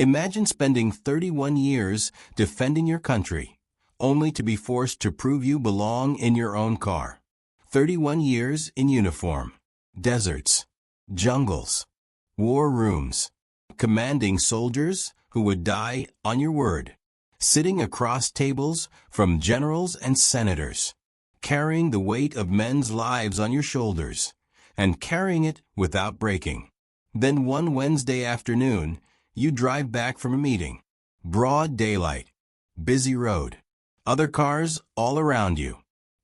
Imagine spending 31 years defending your country, only to be forced to prove you belong in your own car. 31 years in uniform, deserts, jungles, war rooms, commanding soldiers who would die on your word, sitting across tables from generals and senators, carrying the weight of men's lives on your shoulders, and carrying it without breaking. Then one Wednesday afternoon, you drive back from a meeting. Broad daylight, busy road, other cars all around you.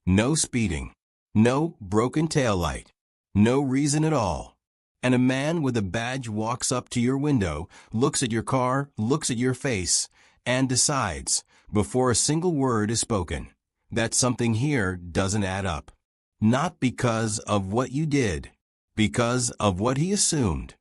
No speeding, no broken taillight, no reason at all. And a man with a badge walks up to your window, looks at your car, looks at your face, and decides, before a single word is spoken, that something here doesn't add up. Not because of what you did, because of what he assumed.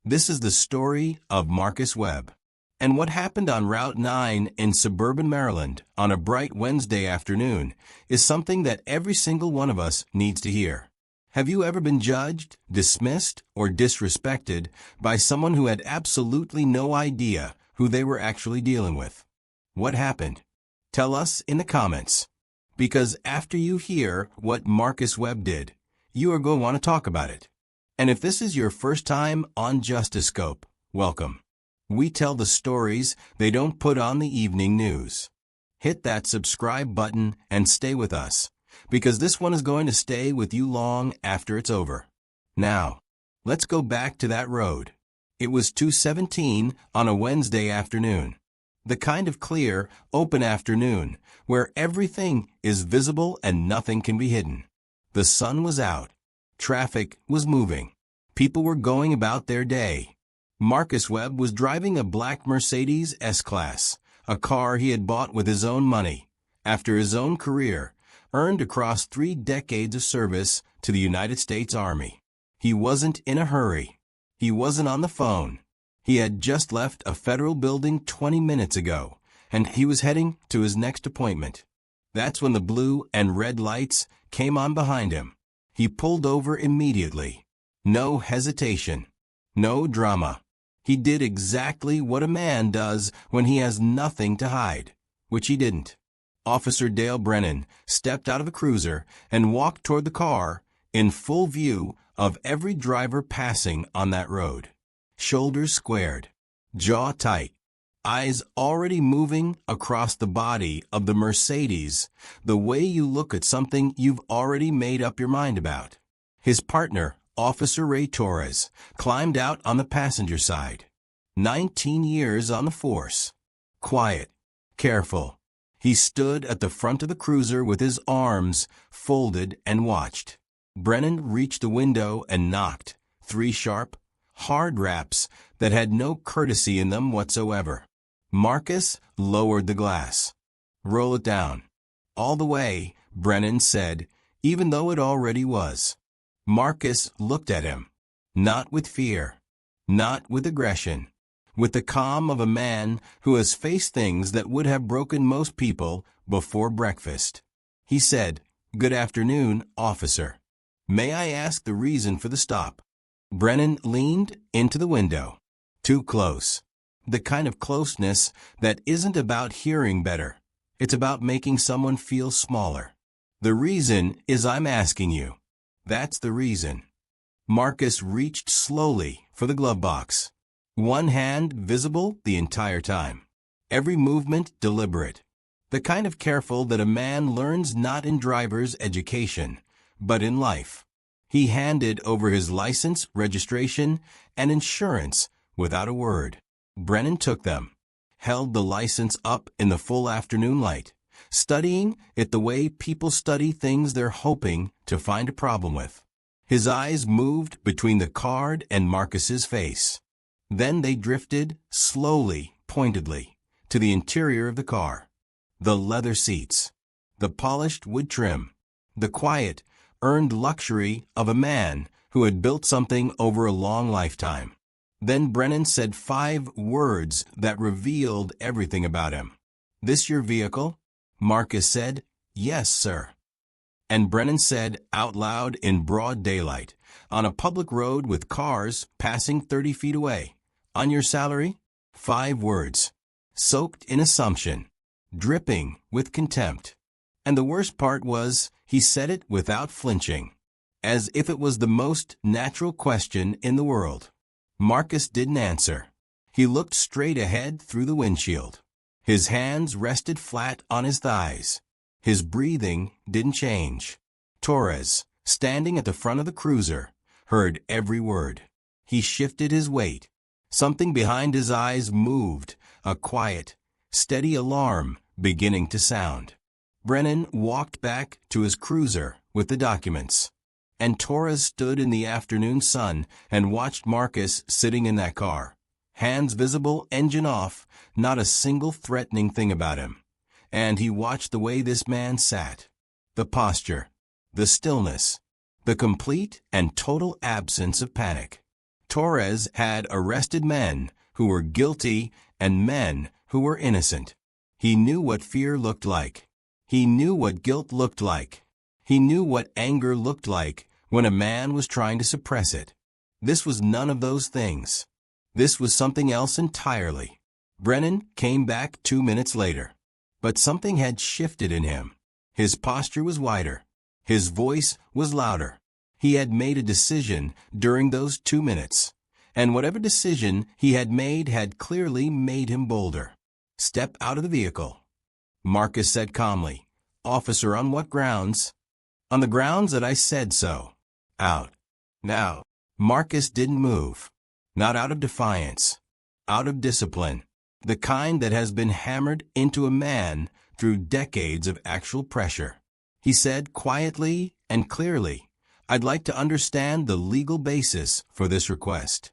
This is the story of Marcus Webb. And what happened on Route 9 in suburban Maryland on a bright Wednesday afternoon is something that every single one of us needs to hear. Have you ever been judged, dismissed, or disrespected by someone who had absolutely no idea who they were actually dealing with? What happened? Tell us in the comments. Because after you hear what Marcus Webb did, you are going to want to talk about it. And if this is your first time on Justice Scope, welcome. We tell the stories they don't put on the evening news. Hit that subscribe button and stay with us, because this one is going to stay with you long after it's over. Now, let's go back to that road. It was 2:17 on a Wednesday afternoon. The kind of clear, open afternoon where everything is visible and nothing can be hidden. The sun was out. Traffic was moving. People were going about their day. Marcus Webb was driving a black Mercedes S-Class, a car he had bought with his own money, after his own career, earned across 3 decades of service to the United States Army. He wasn't in a hurry. He wasn't on the phone. He had just left a federal building 20 minutes ago, and he was heading to his next appointment. That's when the blue and red lights came on behind him. He pulled over immediately. No hesitation. No drama. He did exactly what a man does when he has nothing to hide, which he didn't. Officer Dale Brennan stepped out of a cruiser and walked toward the car in full view of every driver passing on that road. Shoulders squared, jaw tight, eyes already moving across the body of the Mercedes, the way you look at something you've already made up your mind about. His partner, Officer Ray Torres, climbed out on the passenger side. 19 years on the force. Quiet, careful. He stood at the front of the cruiser with his arms folded and watched. Brennan reached the window and knocked. 3 sharp, hard raps that had no courtesy in them whatsoever. Marcus lowered the glass. Roll it down. All the way, Brennan said, even though it already was. Marcus looked at him. Not with fear. Not with aggression. With the calm of a man who has faced things that would have broken most people before breakfast. He said, "Good afternoon, officer. May I ask the reason for the stop?" Brennan leaned into the window. Too close. The kind of closeness that isn't about hearing better. It's about making someone feel smaller. The reason is I'm asking you. That's the reason. Marcus reached slowly for the glove box. One hand visible the entire time. Every movement deliberate. The kind of careful that a man learns not in driver's education, but in life. He handed over his license, registration, and insurance without a word. Brennan took them, held the license up in the full afternoon light, studying it the way people study things they're hoping to find a problem with. His eyes moved between the card and Marcus's face. Then they drifted, slowly, pointedly, to the interior of the car. The leather seats, the polished wood trim, the quiet, earned luxury of a man who had built something over a long lifetime. Then Brennan said 5 words that revealed everything about him. "This your vehicle?" Marcus said, "Yes, sir." And Brennan said out loud in broad daylight, on a public road with cars passing 30 feet away, "On your salary?" 5 words. Soaked in assumption. Dripping with contempt. And the worst part was, he said it without flinching. As if it was the most natural question in the world. Marcus didn't answer. He looked straight ahead through the windshield. His hands rested flat on his thighs. His breathing didn't change. Torres, standing at the front of the cruiser, heard every word. He shifted his weight. Something behind his eyes moved, a quiet, steady alarm beginning to sound. Brennan walked back to his cruiser with the documents. And Torres stood in the afternoon sun and watched Marcus sitting in that car. Hands visible, engine off, not a single threatening thing about him. And he watched the way this man sat. The posture, the stillness, the complete and total absence of panic. Torres had arrested men who were guilty and men who were innocent. He knew what fear looked like. He knew what guilt looked like. He knew what anger looked like when a man was trying to suppress it. This was none of those things. This was something else entirely. Brennan came back 2 minutes later. But something had shifted in him. His posture was wider. His voice was louder. He had made a decision during those 2 minutes. And whatever decision he had made had clearly made him bolder. Step out of the vehicle. Marcus said calmly. Officer, on what grounds? On the grounds that I said so. Out. Now. Marcus didn't move. Not out of defiance. Out of discipline. The kind that has been hammered into a man through decades of actual pressure. He said quietly and clearly, I'd like to understand the legal basis for this request.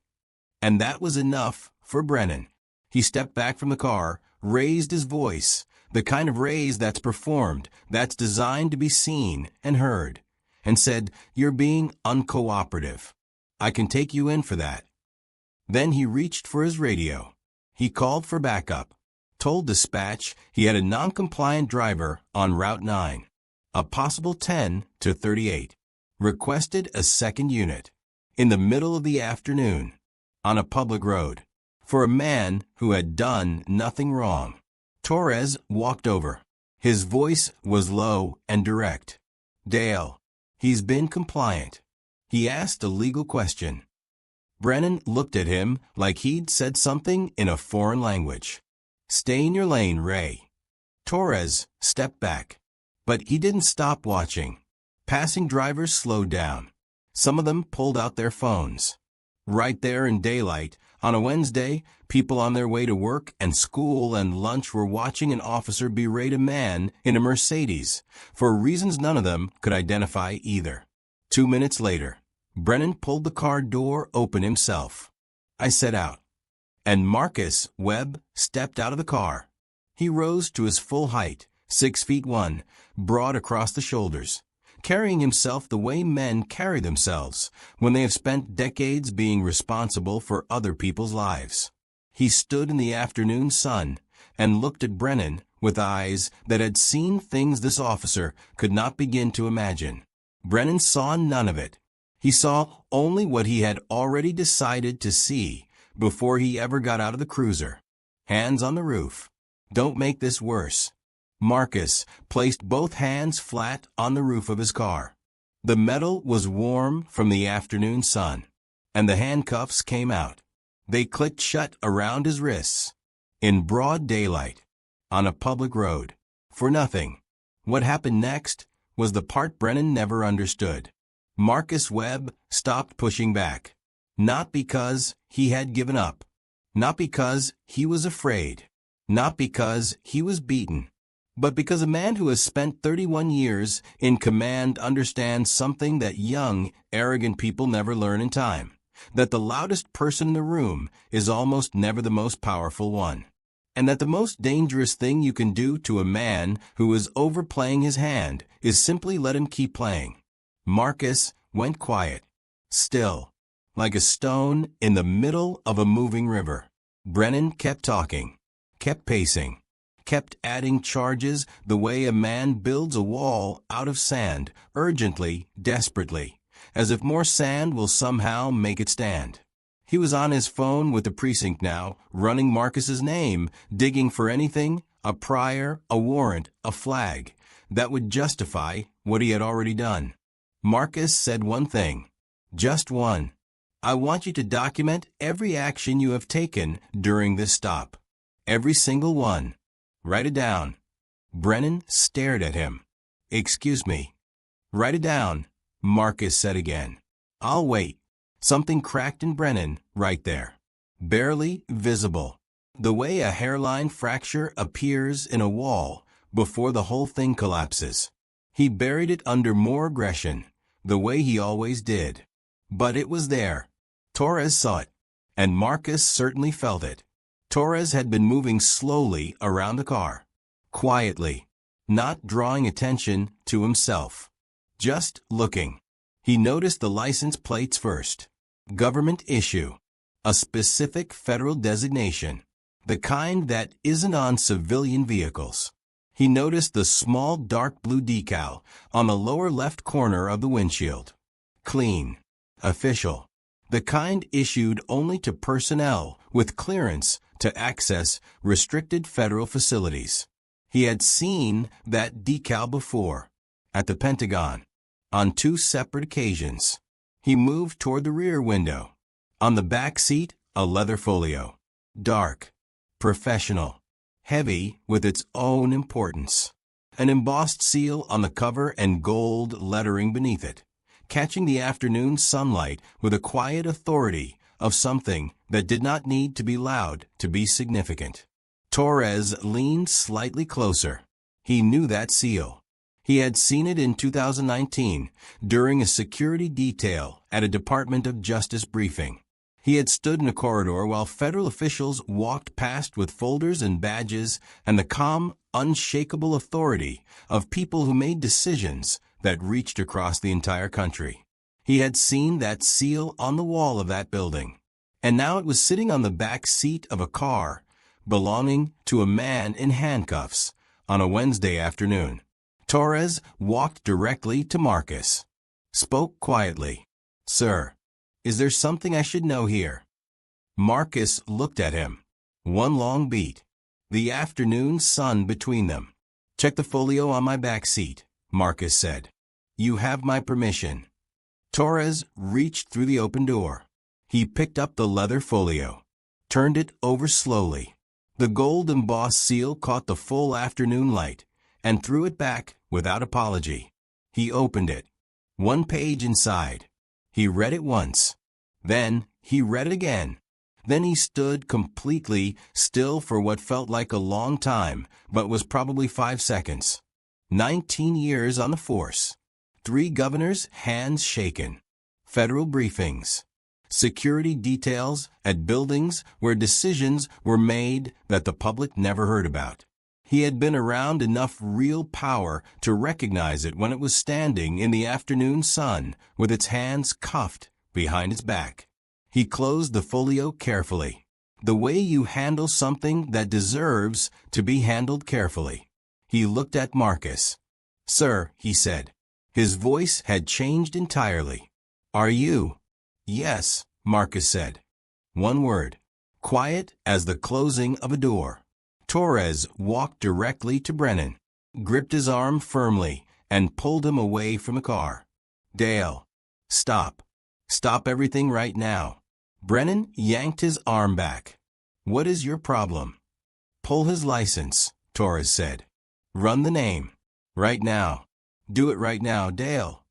And that was enough for Brennan. He stepped back from the car, raised his voice, the kind of raise that's performed, that's designed to be seen and heard, and said, You're being uncooperative. I can take you in for that. Then he reached for his radio. He called for backup, told dispatch he had a non-compliant driver on Route 9, a possible 10 to 38, requested a second unit, in the middle of the afternoon, on a public road, for a man who had done nothing wrong. Torres walked over. His voice was low and direct. Dale, he's been compliant. He asked a legal question. Brennan looked at him like he'd said something in a foreign language. Stay in your lane, Ray. Torres stepped back. But he didn't stop watching. Passing drivers slowed down. Some of them pulled out their phones. Right there in daylight, on a Wednesday, people on their way to work and school and lunch were watching an officer berate a man in a Mercedes, for reasons none of them could identify either. 2 minutes later, Brennan pulled the car door open himself. I set out. And Marcus Webb stepped out of the car. He rose to his full height, 6'1", broad across the shoulders, carrying himself the way men carry themselves when they have spent decades being responsible for other people's lives. He stood in the afternoon sun and looked at Brennan with eyes that had seen things this officer could not begin to imagine. Brennan saw none of it. He saw only what he had already decided to see before he ever got out of the cruiser. Hands on the roof. Don't make this worse. Marcus placed both hands flat on the roof of his car. The metal was warm from the afternoon sun, and the handcuffs came out. They clicked shut around his wrists. In broad daylight, on a public road, for nothing. What happened next was the part Brennan never understood. Marcus Webb stopped pushing back. Not because he had given up. Not because he was afraid. Not because he was beaten. But because a man who has spent 31 years in command understands something that young, arrogant people never learn in time. That the loudest person in the room is almost never the most powerful one. And that the most dangerous thing you can do to a man who is overplaying his hand is simply let him keep playing. Marcus went quiet, still, like a stone in the middle of a moving river. Brennan kept talking, kept pacing, kept adding charges the way a man builds a wall out of sand, urgently, desperately, as if more sand will somehow make it stand. He was on his phone with the precinct now, running Marcus's name, digging for anything, a prior, a warrant, a flag, that would justify what he had already done. Marcus said one thing. Just one. I want you to document every action you have taken during this stop. Every single one. Write it down. Brennan stared at him. Excuse me. Write it down, Marcus said again. I'll wait. Something cracked in Brennan right there. Barely visible. The way a hairline fracture appears in a wall before the whole thing collapses. He buried it under more aggression, the way he always did. But it was there. Torres saw it, and Marcus certainly felt it. Torres had been moving slowly around the car, quietly, not drawing attention to himself, just looking. He noticed the license plates first. Government issue. A specific federal designation. The kind that isn't on civilian vehicles. He noticed the small dark blue decal on the lower left corner of the windshield. Clean. Official. The kind issued only to personnel with clearance to access restricted federal facilities. He had seen that decal before, at the Pentagon, on 2 separate occasions. He moved toward the rear window. On the back seat, a leather folio. Dark. Professional. Heavy with its own importance. An embossed seal on the cover and gold lettering beneath it, catching the afternoon sunlight with a quiet authority of something that did not need to be loud to be significant. Torres leaned slightly closer. He knew that seal. He had seen it in 2019 during a security detail at a Department of Justice briefing. He had stood in a corridor while federal officials walked past with folders and badges and the calm, unshakable authority of people who made decisions that reached across the entire country. He had seen that seal on the wall of that building, and now it was sitting on the back seat of a car belonging to a man in handcuffs on a Wednesday afternoon. Torres walked directly to Marcus, spoke quietly. Sir, is there something I should know here? Marcus looked at him. One long beat. The afternoon sun between them. Check the folio on my back seat, Marcus said. You have my permission. Torres reached through the open door. He picked up the leather folio, turned it over slowly. The gold embossed seal caught the full afternoon light and threw it back without apology. He opened it. 1 page inside. He read it once. Then he read it again. Then he stood completely still for what felt like a long time, but was probably 5 seconds. 19 years on the force. 3 governors, hands shaken. Federal briefings. Security details at buildings where decisions were made that the public never heard about. He had been around enough real power to recognize it when it was standing in the afternoon sun with its hands cuffed behind its back. He closed the folio carefully, the way you handle something that deserves to be handled carefully. He looked at Marcus. Sir, he said. His voice had changed entirely. Are you? Yes, Marcus said. One word. Quiet as the closing of a door. Torres walked directly to Brennan, gripped his arm firmly, and pulled him away from the car. Dale, stop. Stop everything right now. Brennan yanked his arm back. What is your problem? Pull his license, Torres said. Run the name. Right now. Do it right now, Dale.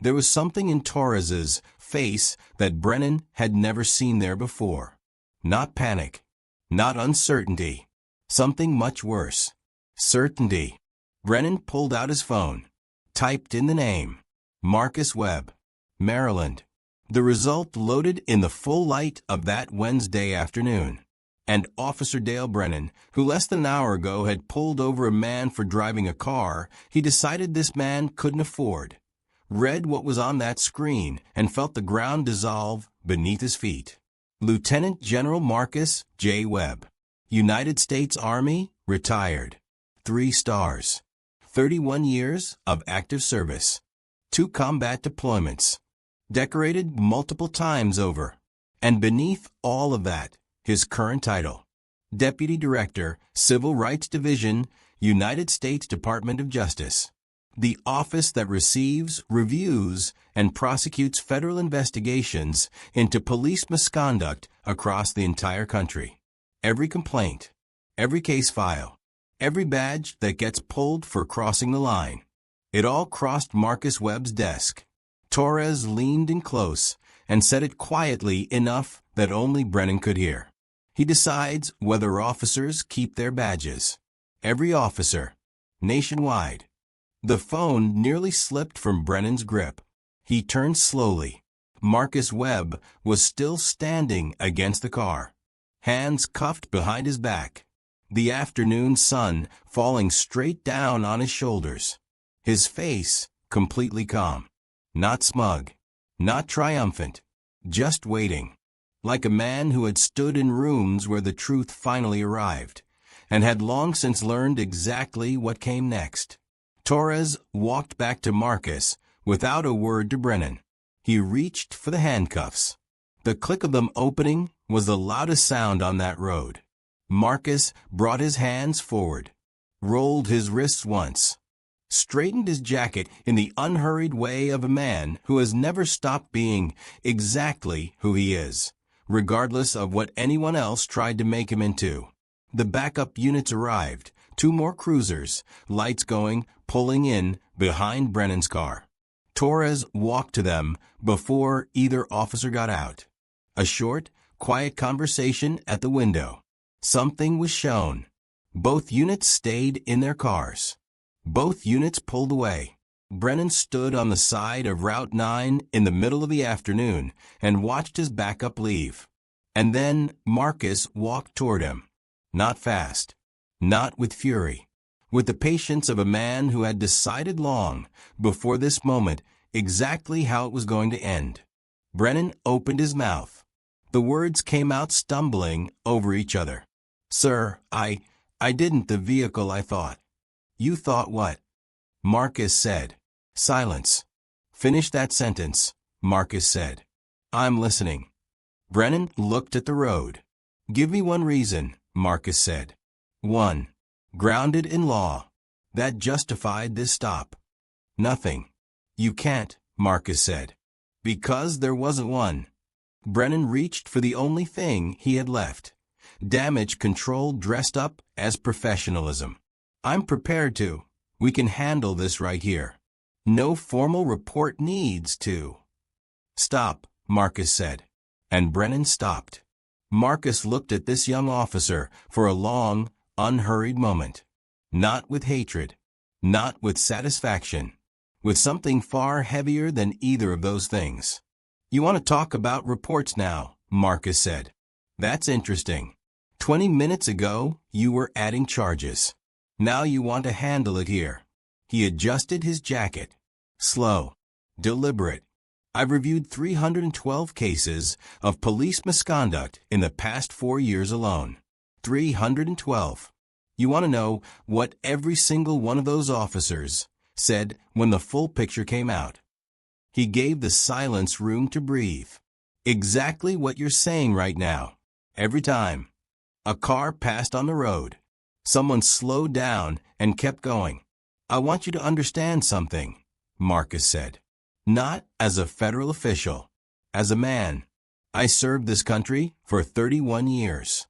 There was something in Torres's face that Brennan had never seen there before. Not panic. Not uncertainty. Something much worse. Certainty. Brennan pulled out his phone. Typed in the name. Marcus Webb. Maryland. The result loaded in the full light of that Wednesday afternoon. And Officer Dale Brennan, who less than an hour ago had pulled over a man for driving a car he decided this man couldn't afford, read what was on that screen and felt the ground dissolve beneath his feet. Lieutenant General Marcus J. Webb. United States Army, retired. 3 stars. 31 years of active service. 2 combat deployments. Decorated multiple times over. And beneath all of that, his current title: Deputy Director, Civil Rights Division, United States Department of Justice. The office that receives, reviews, and prosecutes federal investigations into police misconduct across the entire country. Every complaint, every case file, every badge that gets pulled for crossing the line. It all crossed Marcus Webb's desk. Torres leaned in close and said it quietly enough that only Brennan could hear. He decides whether officers keep their badges. Every officer, nationwide. The phone nearly slipped from Brennan's grip. He turned slowly. Marcus Webb was still standing against the car, hands cuffed behind his back, the afternoon sun falling straight down on his shoulders. His face completely calm, not smug, not triumphant, just waiting, like a man who had stood in rooms where the truth finally arrived, and had long since learned exactly what came next. Torres walked back to Marcus without a word to Brennan. He reached for the handcuffs. The click of them opening was the loudest sound on that road. Marcus brought his hands forward, rolled his wrists once, straightened his jacket in the unhurried way of a man who has never stopped being exactly who he is, regardless of what anyone else tried to make him into. The backup units arrived, 2 more cruisers, lights going, pulling in behind Brennan's car. Torres walked to them before either officer got out. A short, quiet conversation at the window. Something was shown. Both units stayed in their cars. Both units pulled away. Brennan stood on the side of Route 9 in the middle of the afternoon and watched his backup leave. And then Marcus walked toward him. Not fast. Not with fury. With the patience of a man who had decided long before this moment exactly how it was going to end. Brennan opened his mouth. The words came out stumbling over each other. "Sir, I didn't the vehicle I thought." "You thought what?" Marcus said. "Silence." "Finish that sentence," Marcus said. "I'm listening." Brennan looked at the road. "Give me one reason," Marcus said. "One. Grounded in law. That justified this stop." "Nothing." "You can't," Marcus said. "Because there wasn't one." Brennan reached for the only thing he had left. Damage control dressed up as professionalism. "I'm prepared to. We can handle this right here. No formal report needs to." "Stop," Marcus said. And Brennan stopped. Marcus looked at this young officer for a long, unhurried moment. Not with hatred. Not with satisfaction. With something far heavier than either of those things. "You want to talk about reports now," Marcus said. "That's interesting. 20 minutes ago, you were adding charges. Now you want to handle it here." He adjusted his jacket. Slow. Deliberate. "I've reviewed 312 cases of police misconduct in the past 4 years alone. 312. You want to know what every single one of those officers said when the full picture came out?" He gave the silence room to breathe. "Exactly what you're saying right now. Every time. A car passed on the road. Someone slowed down and kept going. I want you to understand something," Marcus said. "Not as a federal official. As a man. I served this country for 31 years.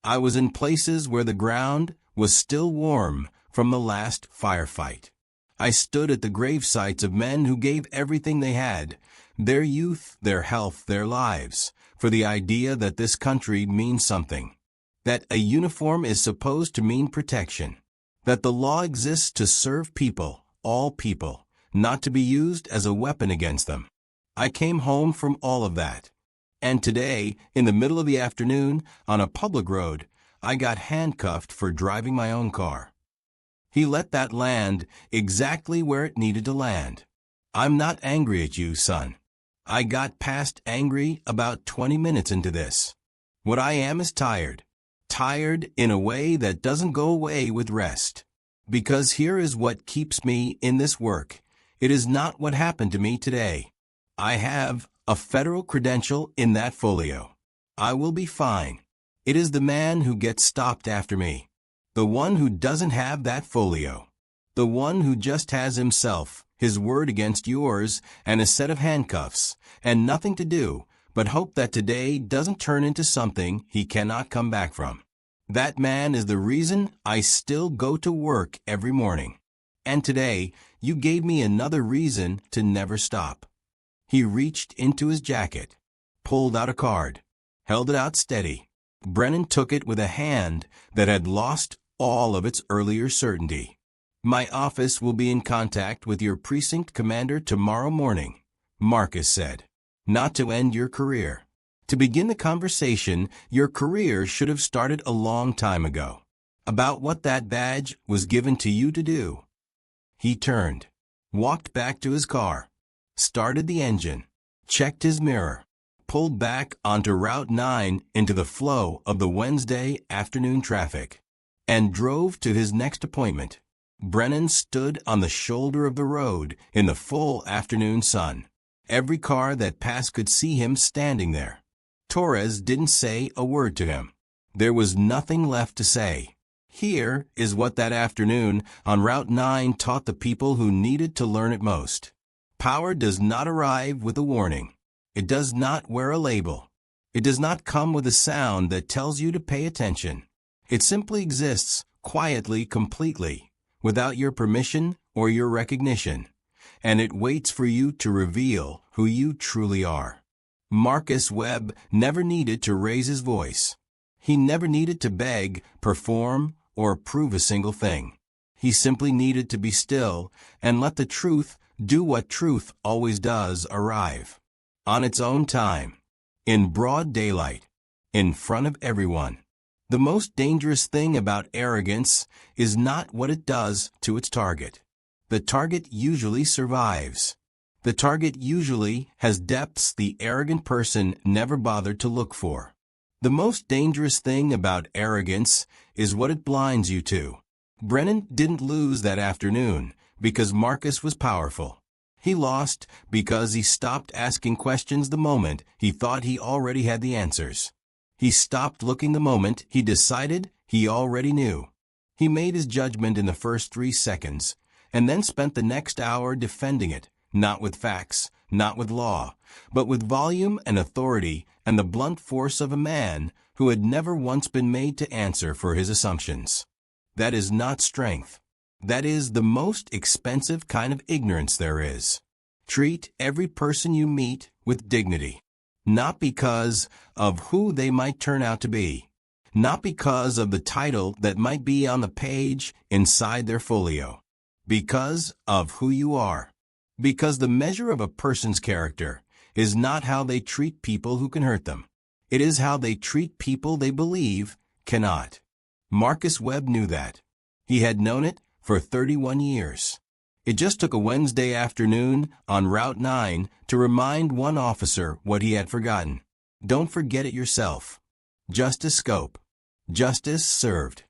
I was in places where the ground was still warm from the last firefight. I stood at the grave sites of men who gave everything they had, their youth, their health, their lives, for the idea that this country means something. That a uniform is supposed to mean protection. That the law exists to serve people, all people, not to be used as a weapon against them. I came home from all of that. And today, in the middle of the afternoon, on a public road, I got handcuffed for driving my own car." He let that land exactly where it needed to land. "I'm not angry at you, son. I got past angry about 20 minutes into this. What I am is tired. Tired in a way that doesn't go away with rest. Because here is what keeps me in this work. It is not what happened to me today. I have a federal credential in that folio. I will be fine. It is the man who gets stopped after me. The one who doesn't have that folio. The one who just has himself, his word against yours, and a set of handcuffs, and nothing to do but hope that today doesn't turn into something he cannot come back from. That man is the reason I still go to work every morning. And today, you gave me another reason to never stop. He reached into his jacket, pulled out a card, held it out steady. Brennan took it with a hand that had lost all of its earlier certainty. My office will be in contact with your precinct commander tomorrow morning, Marcus said. Not to end your career. To begin the conversation, your career should have started a long time ago. About what that badge was given to you to do. He turned, walked back to his car, started the engine, checked his mirror, pulled back onto Route 9 into the flow of the Wednesday afternoon traffic, and drove to his next appointment. Brennan stood on the shoulder of the road in the full afternoon sun. Every car that passed could see him standing there. Torres didn't say a word to him. There was nothing left to say. Here is what that afternoon on Route 9 taught the people who needed to learn it most. Power does not arrive with a warning. It does not wear a label. It does not come with a sound that tells you to pay attention. It simply exists quietly, completely, without your permission or your recognition, and it waits for you to reveal who you truly are. Marcus Webb never needed to raise his voice. He never needed to beg, perform, or prove a single thing. He simply needed to be still and let the truth do what truth always does arrive. On its own time. In broad daylight. In front of everyone. The most dangerous thing about arrogance is not what it does to its target. The target usually survives. The target usually has depths the arrogant person never bothered to look for. The most dangerous thing about arrogance is what it blinds you to. Brennan didn't lose that afternoon because Marcus was powerful. He lost because he stopped asking questions the moment he thought he already had the answers. He stopped looking the moment he decided he already knew. He made his judgment in the first 3 seconds, and then spent the next hour defending it, not with facts, not with law, but with volume and authority and the blunt force of a man who had never once been made to answer for his assumptions. That is not strength. That is the most expensive kind of ignorance there is. Treat every person you meet with dignity. Not because of who they might turn out to be. Not because of the title that might be on the page inside their folio. Because of who you are. Because the measure of a person's character is not how they treat people who can hurt them. It is how they treat people they believe cannot. Marcus Webb knew that. He had known it for 31 years. It just took a Wednesday afternoon on Route 9 to remind one officer what he had forgotten. Don't forget it yourself. Justice scope. Justice served.